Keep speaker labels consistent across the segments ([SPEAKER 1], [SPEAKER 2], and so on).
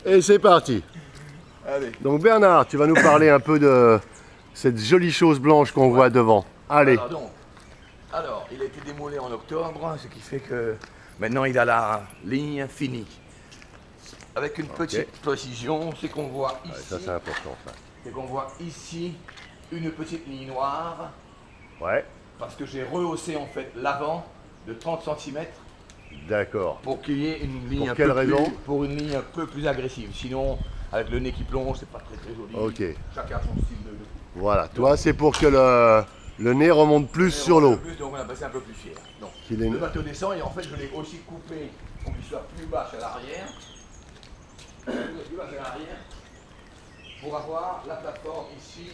[SPEAKER 1] Et c'est parti.
[SPEAKER 2] Allez.
[SPEAKER 1] Donc Bernard, tu vas nous parler un peu de cette jolie chose blanche qu'on voit devant. Allez.
[SPEAKER 2] Alors, il a été démolé en octobre, ce qui fait que maintenant il a la ligne finie. Avec une petite précision, c'est qu'on voit ici,
[SPEAKER 1] Ça c'est important ça.
[SPEAKER 2] c'est qu'on voit ici une petite ligne noire,
[SPEAKER 1] Ouais.
[SPEAKER 2] parce que j'ai rehaussé en fait l'avant de 30 cm
[SPEAKER 1] D'accord.
[SPEAKER 2] pour qu'il y ait une ligne
[SPEAKER 1] Pour quelle raison?
[SPEAKER 2] pour une ligne un peu plus agressive. Sinon, avec le nez qui plonge, c'est pas très joli.
[SPEAKER 1] Ok.
[SPEAKER 2] Chacun a son style de
[SPEAKER 1] Voilà. Toi, c'est pour que le nez remonte plus sur l'eau.
[SPEAKER 2] Donc on a passé un peu plus fier. Donc,
[SPEAKER 1] Qu'il est-
[SPEAKER 2] le bateau descend et en fait je l'ai aussi coupé pour qu'il soit plus bas à l'arrière. Plus bas à l'arrière. Pour avoir la plateforme ici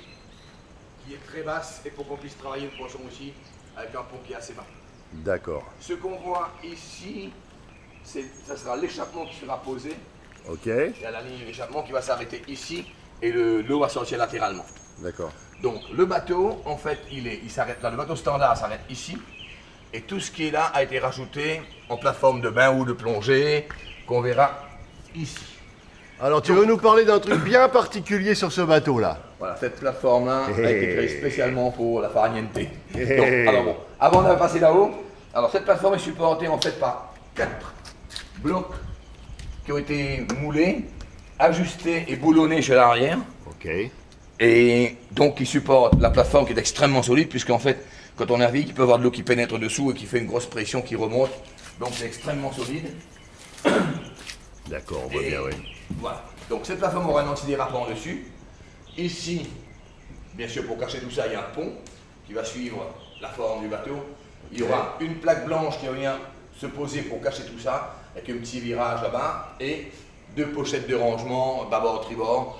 [SPEAKER 2] qui est très basse et pour qu'on puisse travailler le poisson aussi avec un pont qui est assez bas.
[SPEAKER 1] D'accord.
[SPEAKER 2] Ce qu'on voit ici, ça sera l'échappement qui sera posé.
[SPEAKER 1] Ok.
[SPEAKER 2] Il y a la ligne d'échappement qui va s'arrêter ici et l'eau va sortir latéralement.
[SPEAKER 1] D'accord.
[SPEAKER 2] Donc le bateau, en fait, il s'arrête là. Le bateau standard s'arrête ici. Et tout ce qui est là a été rajouté en plateforme de bain ou de plongée qu'on verra ici.
[SPEAKER 1] Alors tu veux nous parler d'un truc bien particulier sur ce bateau là?
[SPEAKER 2] Voilà, cette plateforme-là a été créée spécialement pour la farniente.
[SPEAKER 1] Hey.
[SPEAKER 2] Donc, alors bon, avant de passer là-haut, alors cette plateforme est supportée en fait par 4 blocs qui ont été moulés, ajustés et boulonnés chez l'arrière.
[SPEAKER 1] Ok.
[SPEAKER 2] Et donc qui supporte la plateforme qui est extrêmement solide, puisqu'en fait, quand on navigue, il peut y avoir de l'eau qui pénètre dessous et qui fait une grosse pression qui remonte. Donc c'est extrêmement solide.
[SPEAKER 1] D'accord, on voit bien, oui.
[SPEAKER 2] Voilà. Donc cette plateforme aura un antidérapant dessus. Ici, bien sûr, pour cacher tout ça, il y a un pont qui va suivre la forme du bateau. Il y aura une plaque blanche qui vient se poser pour cacher tout ça, avec un petit virage là-bas, et 2 pochettes de rangement, bâbord, tribord,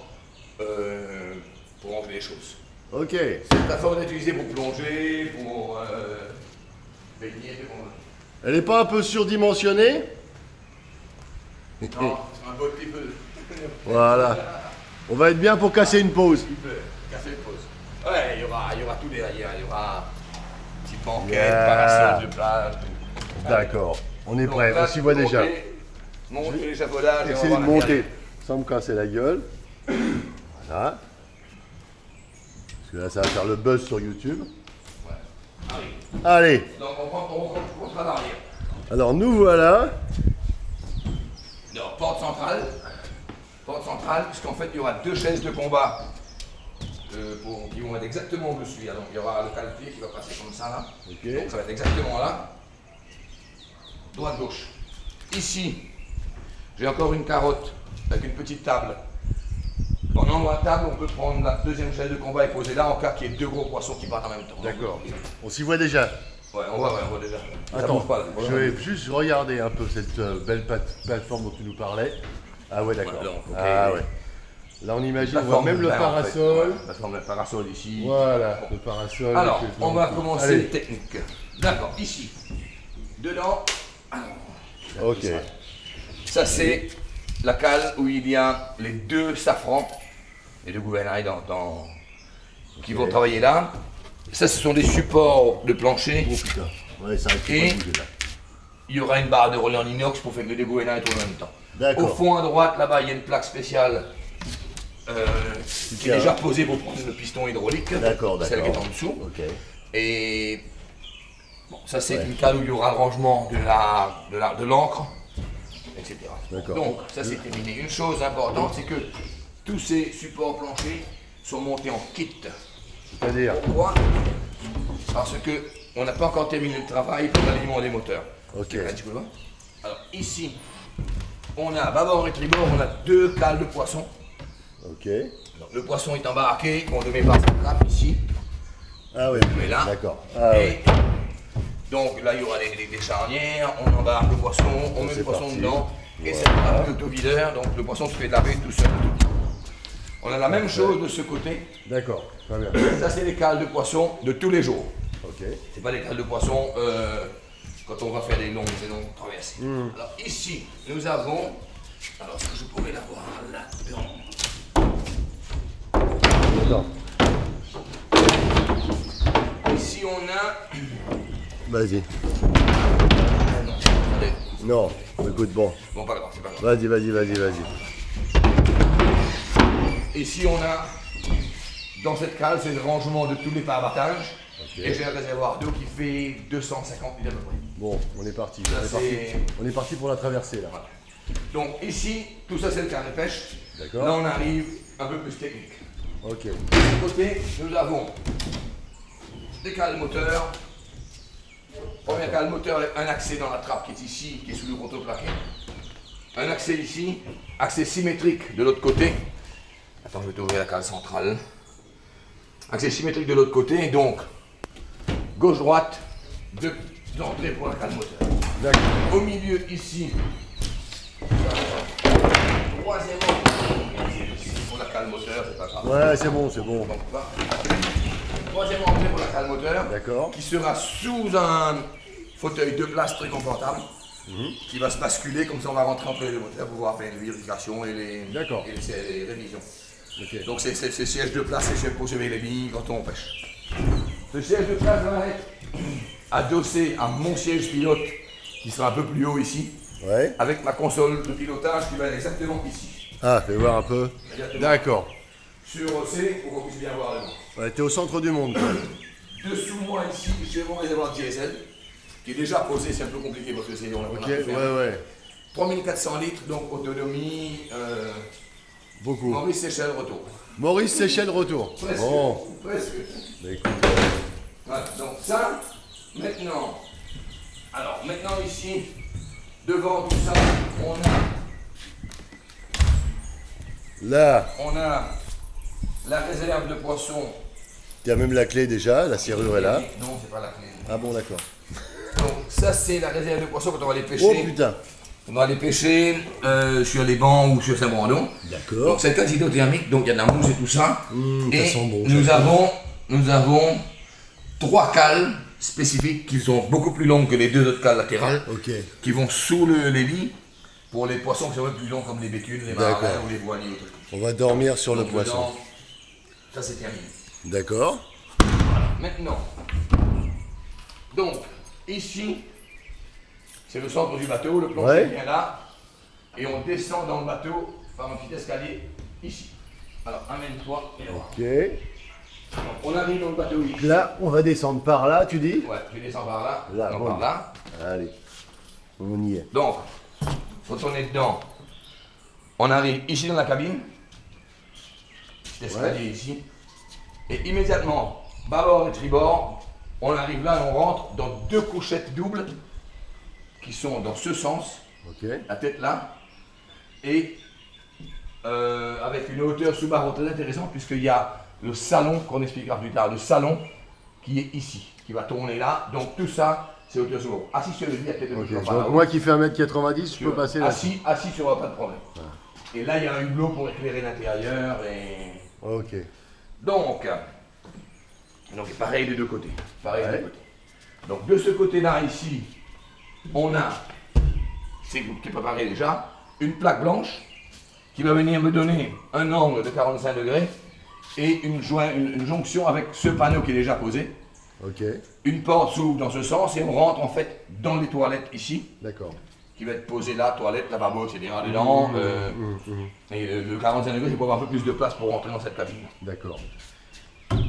[SPEAKER 2] pour ranger les choses.
[SPEAKER 1] Ok.
[SPEAKER 2] Cette plateforme est utilisée pour plonger, pour baigner,
[SPEAKER 1] Elle n'est pas un peu surdimensionnée?
[SPEAKER 2] non, c'est un beau petit peu.
[SPEAKER 1] Voilà. On va être bien pour casser une pause.
[SPEAKER 2] Il peut casser une pause. Ouais, il y aura tout derrière, il y aura une petite banquette,
[SPEAKER 1] Yeah.
[SPEAKER 2] parasol de plage. Tout.
[SPEAKER 1] D'accord. On est
[SPEAKER 2] Donc
[SPEAKER 1] prêt,
[SPEAKER 2] là,
[SPEAKER 1] on s'y voit déjà.
[SPEAKER 2] Monter l'échafaudage et on
[SPEAKER 1] Essayer
[SPEAKER 2] va
[SPEAKER 1] de
[SPEAKER 2] voir
[SPEAKER 1] monter sans me casser la gueule. Voilà. Parce que là, ça va faire le buzz sur YouTube.
[SPEAKER 2] Ouais. Allez.
[SPEAKER 1] Allez.
[SPEAKER 2] Donc on rentre à l'arrière.
[SPEAKER 1] Alors nous voilà.
[SPEAKER 2] Donc porte centrale. Porte centrale, puisqu'en fait il y aura 2 chaises de combat qui vont être exactement au-dessus. Donc il y aura le cale-pied qui va passer comme ça là.
[SPEAKER 1] Ok.
[SPEAKER 2] Donc ça va être exactement là. Droite-gauche. Ici, j'ai encore une carotte avec une petite table. En endroit de table, on peut prendre la 2e chaise de combat et poser là en cas qu'il y ait 2 gros poissons qui partent en même temps.
[SPEAKER 1] D'accord. On s'y voit déjà.
[SPEAKER 2] Ouais, on voit déjà. Ça
[SPEAKER 1] Attends,
[SPEAKER 2] bouge pas, là.
[SPEAKER 1] je vais juste regarder un peu cette belle plateforme dont tu nous parlais. Ah ouais, d'accord.
[SPEAKER 2] Ouais, donc, ok.
[SPEAKER 1] Ah ouais. Là, on imagine, on voit
[SPEAKER 2] Plateforme
[SPEAKER 1] même
[SPEAKER 2] de
[SPEAKER 1] le
[SPEAKER 2] bain, en fait.
[SPEAKER 1] parasol.
[SPEAKER 2] Ouais, plateforme de parasol ici.
[SPEAKER 1] Voilà, le parasol.
[SPEAKER 2] Alors,
[SPEAKER 1] avec les
[SPEAKER 2] on va
[SPEAKER 1] flammes.
[SPEAKER 2] commencer
[SPEAKER 1] Allez.
[SPEAKER 2] les techniques. D'accord, ici. Dedans.
[SPEAKER 1] Ok.
[SPEAKER 2] Ça, c'est la cale où il y a les 2 safrans, les 2 gouvernails qui vont travailler là. Ça, ce sont des supports de plancher.
[SPEAKER 1] Oh putain. Ouais, ça arrête pas
[SPEAKER 2] Et-
[SPEAKER 1] de bouger là.
[SPEAKER 2] Il y aura une barre de relais en inox pour faire que les 2 gouvernails tournent en même temps.
[SPEAKER 1] D'accord.
[SPEAKER 2] Au fond à droite, là-bas, il y a une plaque spéciale qui
[SPEAKER 1] Tiens.
[SPEAKER 2] est déjà posée pour prendre le piston hydraulique.
[SPEAKER 1] D'accord,
[SPEAKER 2] Celle qui est
[SPEAKER 1] d'accord.
[SPEAKER 2] en dessous.
[SPEAKER 1] Ok.
[SPEAKER 2] Et bon, ça, c'est
[SPEAKER 1] Ouais.
[SPEAKER 2] une cale où il y aura le rangement de l'encre, etc.
[SPEAKER 1] D'accord.
[SPEAKER 2] Donc, ça, c'est terminé. Une chose importante, c'est que tous ces supports planchers sont montés en kit.
[SPEAKER 1] C'est-à-dire.
[SPEAKER 2] Pourquoi? Parce que on n'a pas encore terminé le travail pour l'alignement des moteurs.
[SPEAKER 1] Ok.
[SPEAKER 2] Un petit peu loin. Alors ici, on a bâbord et tribord, on a 2 cales de poisson.
[SPEAKER 1] Ok.
[SPEAKER 2] Donc, le poisson est embarqué, on le met par sa trappe ici.
[SPEAKER 1] Ah oui.
[SPEAKER 2] Mais là.
[SPEAKER 1] D'accord. Ah
[SPEAKER 2] Et
[SPEAKER 1] ouais.
[SPEAKER 2] donc là, il y aura des charnières, on embarque le poisson, on met
[SPEAKER 1] c'est
[SPEAKER 2] le poisson
[SPEAKER 1] parti.
[SPEAKER 2] dedans. Et
[SPEAKER 1] Voilà.
[SPEAKER 2] c'est un auto-videur, donc le poisson se fait laver tout seul. On a la même chose de ce côté.
[SPEAKER 1] D'accord. Très bien.
[SPEAKER 2] Ça, c'est les cales de poisson de tous les jours.
[SPEAKER 1] Ok.
[SPEAKER 2] C'est pas les cales de poisson quand on va faire des longues traversées. Alors ici, nous avons. Alors, est-ce que je pourrais l'avoir là-dedans?
[SPEAKER 1] Attends.
[SPEAKER 2] Ici, on a.
[SPEAKER 1] Vas-y.
[SPEAKER 2] Ah non, attendez.
[SPEAKER 1] Non. Écoute, bon.
[SPEAKER 2] Bon, pas grave, c'est pas grave.
[SPEAKER 1] Vas-y.
[SPEAKER 2] ici on a, dans cette cale, c'est le rangement de tous les parabattages.
[SPEAKER 1] Ok.
[SPEAKER 2] Et j'ai un réservoir d'eau qui fait 250 litres à peu près.
[SPEAKER 1] Bon, on est parti.
[SPEAKER 2] Ça,
[SPEAKER 1] On est parti pour la traversée là.
[SPEAKER 2] Voilà. Donc ici, tout ça c'est le carnet de pêche.
[SPEAKER 1] D'accord.
[SPEAKER 2] Là on arrive un peu plus technique.
[SPEAKER 1] Ok.
[SPEAKER 2] De ce côté, nous avons des cales moteurs. Première cale moteur, un accès dans la trappe qui est ici, qui est sous le contreplaqué. Un accès ici, accès symétrique de l'autre côté. Attends, je vais t'ouvrir la cale centrale. Accès symétrique de l'autre côté, donc gauche-droite, deux entrées pour la cale moteur.
[SPEAKER 1] D'accord.
[SPEAKER 2] Au milieu ici, troisième entrée pour la cale moteur, c'est pas grave.
[SPEAKER 1] Ouais, c'est bon, c'est bon.
[SPEAKER 2] Donc, là, troisième entrée pour la cale moteur,
[SPEAKER 1] D'accord.
[SPEAKER 2] qui sera sous un fauteuil de place très confortable, qui va se basculer, comme ça on va rentrer entre les deux moteurs pour pouvoir faire les vérifications et les révisions.
[SPEAKER 1] Ok.
[SPEAKER 2] Donc c'est siège de place, c'est pour surveiller les billes quand on pêche. Ce siège de place va être adossé à mon siège pilote, qui sera un peu plus haut ici,
[SPEAKER 1] Ouais.
[SPEAKER 2] avec ma console de pilotage qui va être exactement ici.
[SPEAKER 1] Ah, fais voir un peu.
[SPEAKER 2] Exactement.
[SPEAKER 1] D'accord.
[SPEAKER 2] Sur OC, pour qu'on puisse bien voir le vent.
[SPEAKER 1] Ouais, t'es au centre du monde. Quoi.
[SPEAKER 2] Dessous moi ici, j'ai mon réservoir diesel, qui est déjà posé, c'est un peu compliqué parce que c'est on a
[SPEAKER 1] Ok,
[SPEAKER 2] pas pu faire.
[SPEAKER 1] ouais.
[SPEAKER 2] 3400 litres, donc autonomie,
[SPEAKER 1] Beaucoup.
[SPEAKER 2] Maurice Seychelles, retour.
[SPEAKER 1] Maurice Seychelles, retour.
[SPEAKER 2] Presque.
[SPEAKER 1] Bon.
[SPEAKER 2] Presque.
[SPEAKER 1] Bah, écoute.
[SPEAKER 2] Voilà, donc ça, maintenant, alors maintenant ici, devant tout ça,
[SPEAKER 1] Là,
[SPEAKER 2] on a la réserve de poissons.
[SPEAKER 1] tu as même la clé déjà, la serrure est là.
[SPEAKER 2] Non, c'est pas la clé.
[SPEAKER 1] Ah bon, d'accord.
[SPEAKER 2] Donc ça, c'est la réserve de poissons quand on va les pêcher.
[SPEAKER 1] Oh putain.
[SPEAKER 2] On va les pêcher sur les bancs ou sur Saint-Brandon.
[SPEAKER 1] D'accord.
[SPEAKER 2] Donc c'est un hydrothermique, donc il y a de la mousse et tout ça.
[SPEAKER 1] ça
[SPEAKER 2] Et
[SPEAKER 1] sent bon,
[SPEAKER 2] nous avons 3 cales spécifiques qui sont beaucoup plus longues que les 2 autres cales latérales,
[SPEAKER 1] Ok.
[SPEAKER 2] qui vont sous les lits pour les poissons qui sont un peu plus longs comme les bétunes, les marins
[SPEAKER 1] D'accord.
[SPEAKER 2] ou les voiliers. ou trucs.
[SPEAKER 1] On va dormir sur le
[SPEAKER 2] Donc,
[SPEAKER 1] poisson.
[SPEAKER 2] dedans, ça c'est terminé.
[SPEAKER 1] D'accord.
[SPEAKER 2] Maintenant, donc ici, c'est le centre du bateau, le plancher
[SPEAKER 1] Ouais.
[SPEAKER 2] est bien là, et on descend dans le bateau par un petit escalier ici. Alors amène-toi et on va.
[SPEAKER 1] Ok.
[SPEAKER 2] Donc, on arrive dans le bateau ici.
[SPEAKER 1] Là, on va descendre par là, tu dis?
[SPEAKER 2] Ouais, je descends par là,
[SPEAKER 1] Là,
[SPEAKER 2] non,
[SPEAKER 1] bon.
[SPEAKER 2] par là.
[SPEAKER 1] Allez. On y est.
[SPEAKER 2] Donc, quand on est dedans, on arrive ici dans la cabine, petit escalier ici, et immédiatement, bâbord et tribord, on arrive là et on rentre dans 2 couchettes doubles qui sont dans ce sens,
[SPEAKER 1] Ok.
[SPEAKER 2] la tête là, et avec une hauteur sous barreau très intéressante puisqu'il y a le salon, qu'on expliquera plus tard, le salon qui est ici, qui va tourner là, donc tout ça, c'est hauteur sous barreau. Assis sur le lit, il y a peut-être
[SPEAKER 1] Ok.
[SPEAKER 2] un peu par là.
[SPEAKER 1] Donc moi qui fais 1m90, je peux passer là.
[SPEAKER 2] Assis sur pas de problème. Et là, il y a un hublot pour éclairer l'intérieur. Et...
[SPEAKER 1] Ok.
[SPEAKER 2] Donc, pareil des deux côtés. Pareil des
[SPEAKER 1] Ouais.
[SPEAKER 2] deux côtés. Donc, de ce côté-là, ici, on a, c'est préparé déjà, une plaque blanche qui va venir me donner un angle de 45 degrés et une jonction avec ce panneau qui est déjà posé.
[SPEAKER 1] Ok.
[SPEAKER 2] Une porte s'ouvre dans ce sens et on rentre en fait dans les toilettes ici,
[SPEAKER 1] D'accord.
[SPEAKER 2] qui va être posé là, toilette, lavabo, etc. dedans. Et le 45 degrés, c'est pour avoir un peu plus de place pour rentrer dans cette cabine.
[SPEAKER 1] D'accord.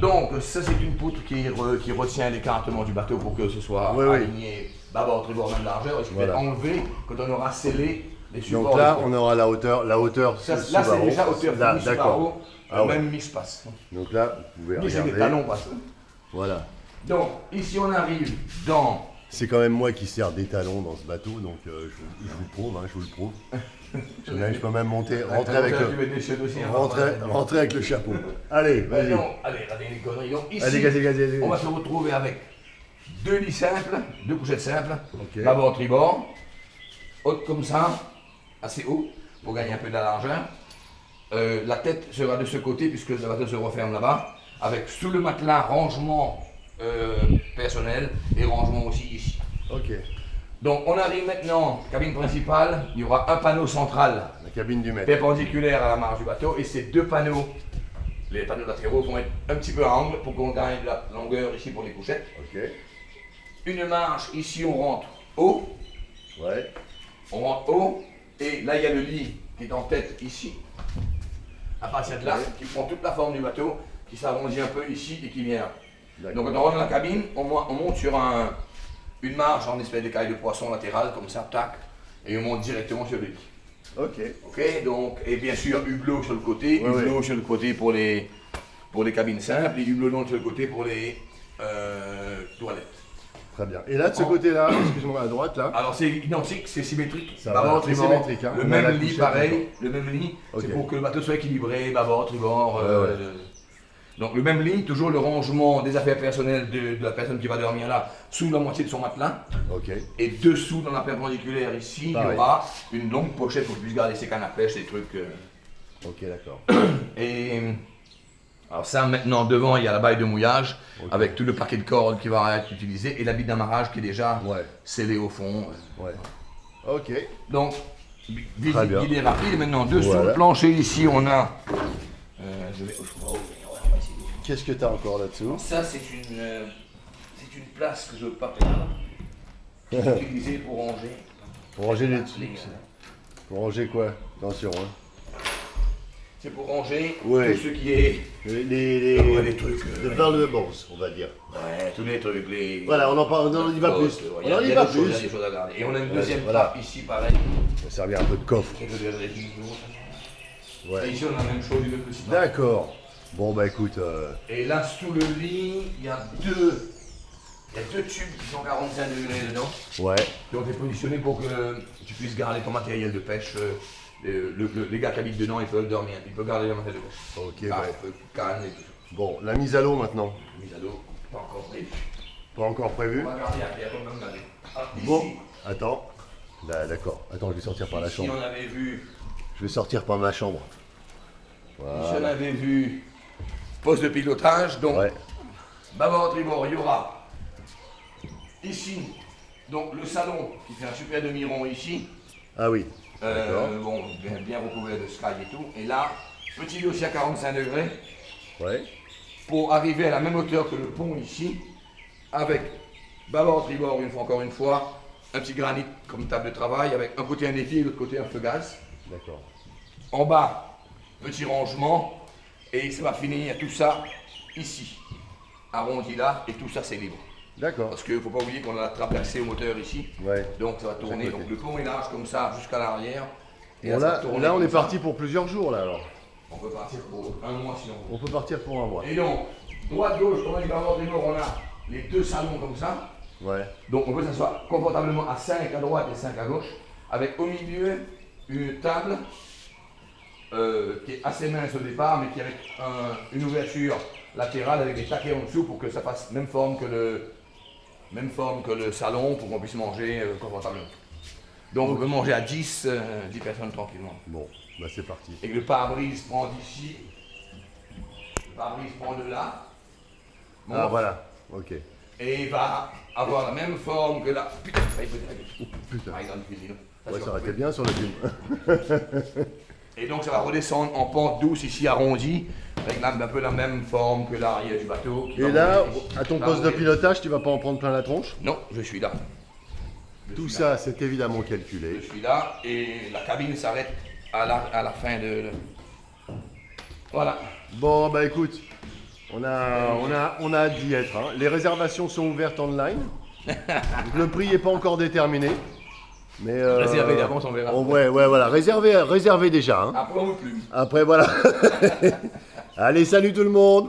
[SPEAKER 2] Donc, ça, c'est une poutre qui retient l'écartement du bateau pour que ce soit
[SPEAKER 1] Oui, oui.
[SPEAKER 2] aligné bâbord, tribord, même largeur, et qui va être
[SPEAKER 1] Voilà.
[SPEAKER 2] enlevé quand on aura scellé les supports.
[SPEAKER 1] Donc là,
[SPEAKER 2] de
[SPEAKER 1] on aura la hauteur
[SPEAKER 2] ça,
[SPEAKER 1] sous
[SPEAKER 2] là, c'est
[SPEAKER 1] barreau.
[SPEAKER 2] déjà hauteur
[SPEAKER 1] Là,
[SPEAKER 2] finie sous
[SPEAKER 1] d'accord.
[SPEAKER 2] barreau,
[SPEAKER 1] Ah ouais.
[SPEAKER 2] même mi-espace.
[SPEAKER 1] Donc là, vous pouvez
[SPEAKER 2] Ni c'est des
[SPEAKER 1] regarder.
[SPEAKER 2] talons, parce que.
[SPEAKER 1] Voilà.
[SPEAKER 2] Donc, ici, on arrive dans.
[SPEAKER 1] C'est quand même moi qui sers des talons dans ce bateau, donc je vous le prouve, hein, je vous le prouve. Je peux même monter, rentrer avec
[SPEAKER 2] Tu
[SPEAKER 1] le,
[SPEAKER 2] mets des cheveux aussi, hein,
[SPEAKER 1] rentrer avec le chapeau. Allez, vas-y.
[SPEAKER 2] Non, allez, regardez les conneries. Donc, ici,
[SPEAKER 1] Allez, gazez.
[SPEAKER 2] on va se retrouver avec 2 lits simples, 2 couchettes simples,
[SPEAKER 1] Ok.
[SPEAKER 2] bâbord, tribord, haute comme ça, assez haut, pour gagner un peu de la largeur. La tête sera de ce côté, puisque le bateau se referme là-bas, avec sous le matelas rangement personnel et rangement aussi ici.
[SPEAKER 1] Ok.
[SPEAKER 2] Donc on arrive maintenant, cabine principale, il y aura un panneau central
[SPEAKER 1] La cabine du maître.
[SPEAKER 2] perpendiculaire à la marge du bateau, et ces 2 panneaux, les panneaux latéraux vont être un petit peu à angle pour qu'on gagne de la longueur ici pour les couchettes.
[SPEAKER 1] Ok.
[SPEAKER 2] Une marche, ici on rentre haut,
[SPEAKER 1] Ouais.
[SPEAKER 2] et là il y a le lit qui est en tête ici. à partir de là, qui prend toute la forme du bateau, qui s'arrondit un peu ici et qui vient là.
[SPEAKER 1] D'accord.
[SPEAKER 2] Donc quand on rentre dans la cabine, on monte sur une marge en espèce de caille de poisson latérale, comme ça, tac, et on monte directement sur le lit.
[SPEAKER 1] Ok.
[SPEAKER 2] Ok, donc, et bien sûr, hublot sur le côté,
[SPEAKER 1] Ouais,
[SPEAKER 2] hublot sur le côté pour les cabines simples, et hublot long sur le côté pour les toilettes.
[SPEAKER 1] Très bien. Et là, de ce côté-là, excuse-moi, à droite, là.
[SPEAKER 2] Alors c'est identique, c'est symétrique.
[SPEAKER 1] Ça
[SPEAKER 2] Bâbord,
[SPEAKER 1] va, c'est
[SPEAKER 2] tribord,
[SPEAKER 1] symétrique, hein.
[SPEAKER 2] le
[SPEAKER 1] On a la
[SPEAKER 2] même lit
[SPEAKER 1] couchette
[SPEAKER 2] pareil,
[SPEAKER 1] encore.
[SPEAKER 2] le même lit,
[SPEAKER 1] Ok.
[SPEAKER 2] c'est pour que le bateau soit équilibré, bâbord, tribord.
[SPEAKER 1] Ouais.
[SPEAKER 2] Donc le même lit, toujours le rangement des affaires personnelles de la personne qui va dormir là, sous la moitié de son matelas.
[SPEAKER 1] Ok.
[SPEAKER 2] Et dessous, dans la perpendiculaire ici,
[SPEAKER 1] Pareil.
[SPEAKER 2] il y aura une longue pochette pour qu'il puisse garder ses cannes à pêche, des trucs.
[SPEAKER 1] Ok, d'accord.
[SPEAKER 2] Et alors ça maintenant devant il y a la baille de mouillage avec tout le paquet de cordes qui va être utilisé et la bite d'amarrage qui est déjà
[SPEAKER 1] Ouais.
[SPEAKER 2] scellée au fond.
[SPEAKER 1] Ouais. Ok.
[SPEAKER 2] Donc visite
[SPEAKER 1] Très bien.
[SPEAKER 2] guidée rapide. Maintenant dessous
[SPEAKER 1] Voilà.
[SPEAKER 2] le plancher ici on a. Je vais ouvrir, on va essayer de-
[SPEAKER 1] Qu'est-ce que tu as encore là-dessous?
[SPEAKER 2] Ça c'est une place que je veux pas perdre. Que j'ai utilisée pour ranger.
[SPEAKER 1] Pour ranger les trucs. Pour ranger quoi? Attention, hein.
[SPEAKER 2] C'est pour ranger
[SPEAKER 1] Ouais.
[SPEAKER 2] tout ce qui est les trucs.
[SPEAKER 1] Les valuables, on va dire.
[SPEAKER 2] Ouais, tous les trucs, les.
[SPEAKER 1] Voilà, on en y va plus.
[SPEAKER 2] Il
[SPEAKER 1] On
[SPEAKER 2] y a
[SPEAKER 1] en y
[SPEAKER 2] des
[SPEAKER 1] va
[SPEAKER 2] choses, il y a
[SPEAKER 1] plus.
[SPEAKER 2] des choses à garder. Et on a une
[SPEAKER 1] Ouais,
[SPEAKER 2] deuxième
[SPEAKER 1] voilà.
[SPEAKER 2] trappe ici, pareil.
[SPEAKER 1] Ça va servir un peu de coffre.
[SPEAKER 2] Et
[SPEAKER 1] Ouais.
[SPEAKER 2] ici, on a la même chose, une petite trappe.
[SPEAKER 1] D'accord. Bon, bah écoute.
[SPEAKER 2] Et là, sous le lit, il y a deux tubes qui sont 45 degrés dedans,
[SPEAKER 1] Ouais.
[SPEAKER 2] qui ont été positionnés pour que tu puisses garder ton matériel de pêche. Les gars qui habitent dedans, ils peuvent dormir, ils peuvent garder leur matériel de pêche.
[SPEAKER 1] Ok,
[SPEAKER 2] Carpe,
[SPEAKER 1] ouais.
[SPEAKER 2] canne et tout ça.
[SPEAKER 1] Bon, la mise à l'eau maintenant.
[SPEAKER 2] Mise à l'eau, pas encore prévu.
[SPEAKER 1] Pas encore prévu.
[SPEAKER 2] On va garder à terre, on va regarder. Ah, ici,
[SPEAKER 1] Bon, attends. Là, d'accord. Attends, je vais sortir par la
[SPEAKER 2] ici,
[SPEAKER 1] chambre.
[SPEAKER 2] on avait vu.
[SPEAKER 1] Je vais sortir par ma chambre.
[SPEAKER 2] Ici, on
[SPEAKER 1] Voilà.
[SPEAKER 2] avait vu poste de pilotage, donc
[SPEAKER 1] Ouais.
[SPEAKER 2] bâbord, tribord, il y aura ici, donc le salon qui fait un super demi-rond ici,
[SPEAKER 1] Ah oui. D'accord.
[SPEAKER 2] bon, bien recouvert de sky et tout, et là, petit dossier à 45 degrés,
[SPEAKER 1] Ouais.
[SPEAKER 2] pour arriver à la même hauteur que le pont ici, avec bâbord, tribord, encore une fois, un petit granit comme table de travail, avec un côté un évier et l'autre côté un feu gaz.
[SPEAKER 1] D'accord.
[SPEAKER 2] En bas, petit rangement, et ça va finir tout ça ici, arrondi là, et tout ça c'est libre.
[SPEAKER 1] D'accord.
[SPEAKER 2] Parce qu'il ne faut pas oublier qu'on a la trappe d'accès au moteur ici,
[SPEAKER 1] Ouais.
[SPEAKER 2] donc ça va tourner.
[SPEAKER 1] côté.
[SPEAKER 2] Donc le pont est large comme ça jusqu'à l'arrière. Et
[SPEAKER 1] Bon,
[SPEAKER 2] ça va
[SPEAKER 1] là,
[SPEAKER 2] tourner
[SPEAKER 1] là, on
[SPEAKER 2] comme
[SPEAKER 1] est
[SPEAKER 2] ça.
[SPEAKER 1] parti pour plusieurs jours, là, alors.
[SPEAKER 2] On peut partir pour un mois sinon.
[SPEAKER 1] On peut partir pour un mois.
[SPEAKER 2] Et donc, droite-gauche, on a dit bâbord tribord, on a les deux salons comme ça.
[SPEAKER 1] Ouais.
[SPEAKER 2] Donc on peut s'asseoir confortablement à 5 à droite et 5 à gauche, avec au milieu une table qui est assez mince au départ, mais qui a une ouverture latérale avec des taquets en dessous pour que ça fasse même forme que le salon, pour qu'on puisse manger confortablement. Donc on peut manger à 10 personnes tranquillement.
[SPEAKER 1] Bon, bah c'est parti.
[SPEAKER 2] Et que le pare-brise prend d'ici, le pare-brise prend de là. Bon,
[SPEAKER 1] Ah, voilà. Ok.
[SPEAKER 2] et il va avoir la même forme que la. Putain, ça y est,
[SPEAKER 1] Putain.
[SPEAKER 2] dans le cuisine.
[SPEAKER 1] Ouais, ça aurait été bien sur le film.
[SPEAKER 2] Et donc ça va redescendre en pente douce ici arrondie, avec un peu la même forme que l'arrière du bateau. qui
[SPEAKER 1] Et
[SPEAKER 2] va
[SPEAKER 1] là,
[SPEAKER 2] monter ici.
[SPEAKER 1] à ton
[SPEAKER 2] Va
[SPEAKER 1] poste de
[SPEAKER 2] monter.
[SPEAKER 1] pilotage, tu vas pas en prendre plein la tronche?
[SPEAKER 2] Non, je suis là.
[SPEAKER 1] Tout ça, c'est évidemment calculé.
[SPEAKER 2] Je suis là et la cabine s'arrête à la fin de. Voilà.
[SPEAKER 1] Bon, bah écoute, on a hâte d'y être. Hein. Les réservations sont ouvertes online. Donc, le prix n'est pas encore déterminé. Mais
[SPEAKER 2] Réservez d'avance, on verra.
[SPEAKER 1] ouais, voilà. Réservez déjà. Hein.
[SPEAKER 2] Après, on ne veut plus.
[SPEAKER 1] Après, voilà. Allez, salut tout le monde.